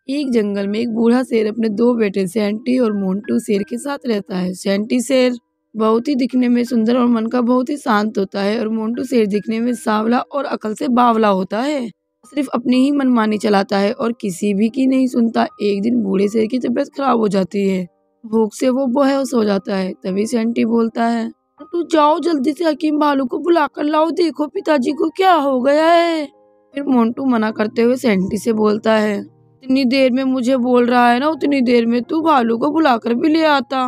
एक जंगल में एक बूढ़ा शेर अपने दो बेटे सेंटी और मोंटू शेर के साथ रहता है। सेंटी शेर बहुत ही दिखने में सुंदर और मन का बहुत ही शांत होता है और मोंटू शेर दिखने में सांवला और अकल से बावला होता है। सिर्फ अपनी ही मनमानी चलाता है और किसी भी की नहीं सुनता। एक दिन बूढ़े शेर की तबीयत खराब हो जाती है। भूख से वो बेहोश हो जाता है। तभी सेंटी बोलता है, तू जाओ जल्दी से हकीम भालू को बुला कर लाओ, देखो पिताजी को क्या हो गया है। फिर मोंटू मना करते हुए सेंटी से बोलता है, इतनी देर में मुझे बोल रहा है ना, उतनी देर में तू भालू को बुलाकर भी ले आता।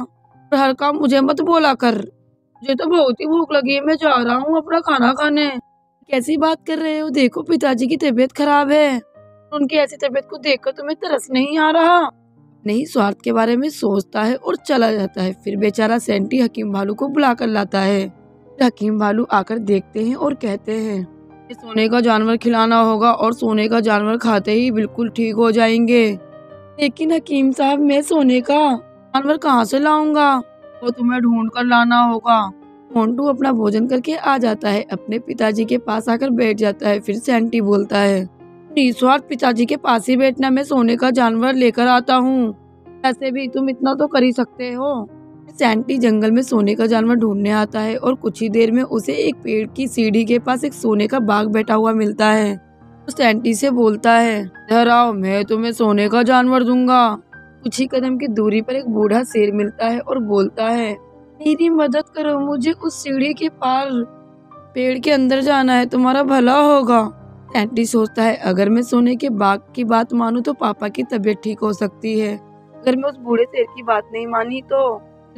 और हर काम मुझे मत बोला कर, मुझे तो बहुत ही भूख लगी है, मैं जा रहा हूँ अपना खाना खाने। कैसी बात कर रहे हो, देखो पिताजी की तबीयत खराब है। उनकी ऐसी तबीयत को देखकर तुम्हें तरस नहीं आ रहा। नहीं, स्वार्थ के बारे में सोचता है और चला जाता है। फिर बेचारा सेंटी हकीम भालू को बुला कर लाता है। हकीम भालू आकर देखते हैं और कहते हैं, सोने का जानवर खिलाना होगा और सोने का जानवर खाते ही बिल्कुल ठीक हो जाएंगे। लेकिन हकीम साहब, मैं सोने का जानवर कहाँ से लाऊंगा? वो तुम्हें ढूंढ कर लाना होगा। मोंटू अपना भोजन करके आ जाता है, अपने पिताजी के पास आकर बैठ जाता है। फिर सेंटी बोलता है, निस्वार्थ पिताजी के पास ही बैठना, मैं सोने का जानवर लेकर आता हूँ। ऐसे भी तुम इतना तो कर ही सकते हो। सेंटी जंगल में सोने का जानवर ढूंढने आता है और कुछ ही देर में उसे एक पेड़ की सीढ़ी के पास एक सोने का बाघ बैठा हुआ मिलता है। तो सेंटी से बोलता है, इधर आओ, मैं तुम्हें सोने का जानवर दूंगा। कुछ ही कदम की दूरी पर एक बूढ़ा शेर मिलता है और बोलता है, मेरी मदद करो, मुझे उस सीढ़ी के पार पेड़ के अंदर जाना है, तुम्हारा भला होगा। सेंटी सोचता है, अगर मैं सोने के बाघ की बात मानूं तो पापा की तबीयत ठीक हो सकती है। अगर मैं उस बूढ़े शेर की बात नहीं मानी तो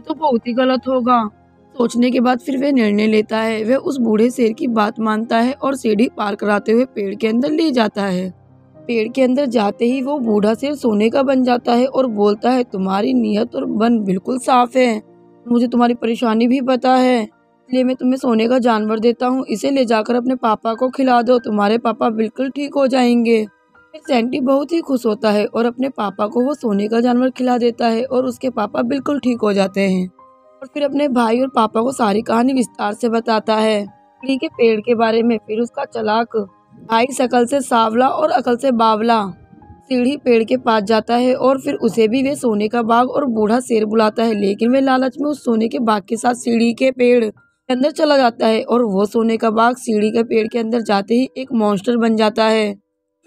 बहुत ही गलत होगा। सोचने के बाद फिर वह निर्णय लेता है। वह उस बूढ़े शेर की बात मानता है और सीढ़ी पार कराते हुए पेड़ के अंदर ले जाता है। पेड़ के अंदर जाते ही वो बूढ़ा शेर सोने का बन जाता है और बोलता है, तुम्हारी नीयत और मन बिल्कुल साफ है, मुझे तुम्हारी परेशानी भी पता है, इसलिए मैं तुम्हें सोने का जानवर देता हूँ। इसे ले जाकर अपने पापा को खिला दो, तुम्हारे पापा बिल्कुल ठीक हो जाएंगे। फिर सेंटी बहुत ही खुश होता है और अपने पापा को वो सोने का जानवर खिला देता है और उसके पापा बिल्कुल ठीक हो जाते हैं। और फिर अपने भाई और पापा को सारी कहानी विस्तार से बताता है, सीढ़ी के पेड़ के बारे में। फिर उसका चालाक भाई शकल से सांवला और अकल से बावला सीढ़ी पेड़ के पास जाता है और फिर उसे भी वे सोने का बाघ और बूढ़ा शेर बुलाता है। लेकिन वे लालच में उस सोने के बाघ के साथ सीढ़ी के पेड़ के अंदर चला जाता है और वो सोने का बाघ सीढ़ी के पेड़ के अंदर जाते ही एक मॉन्स्टर बन जाता है।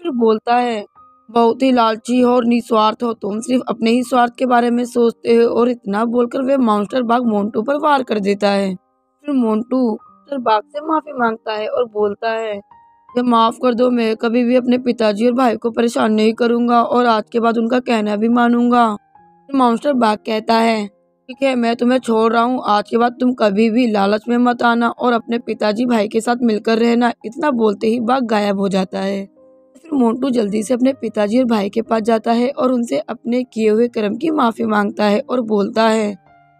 फिर बोलता है, बहुत ही लालची हो और निस्वार्थ हो, तुम सिर्फ अपने ही स्वार्थ के बारे में सोचते हो। और इतना बोलकर वह मॉन्स्टर बाघ मोंटू पर वार कर देता है। फिर मोंटू बाघ से माफी मांगता है और बोलता है, मुझे माफ कर दो, मैं कभी भी अपने पिताजी और भाई को परेशान नहीं करूंगा और आज के बाद उनका कहना भी मानूंगा। फिर मॉन्स्टर बाघ कहता है, ठीक है, मैं तुम्हें छोड़ रहा हूँ, आज के बाद तुम कभी भी लालच में मत आना और अपने पिताजी भाई के साथ मिलकर रहना। इतना बोलते ही बाघ गायब हो जाता है। फिर मोंटू जल्दी से अपने पिताजी और भाई के पास जाता है और उनसे अपने किए हुए कर्म की माफी मांगता है और बोलता है,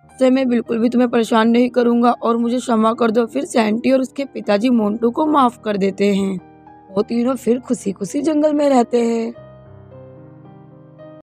से मैं बिल्कुल भी तुम्हें परेशान नहीं करूंगा और मुझे क्षमा कर दो। फिर सेंटी और उसके पिताजी मोंटू को माफ कर देते हैं। वो तीनों फिर खुशी खुशी जंगल में रहते हैं।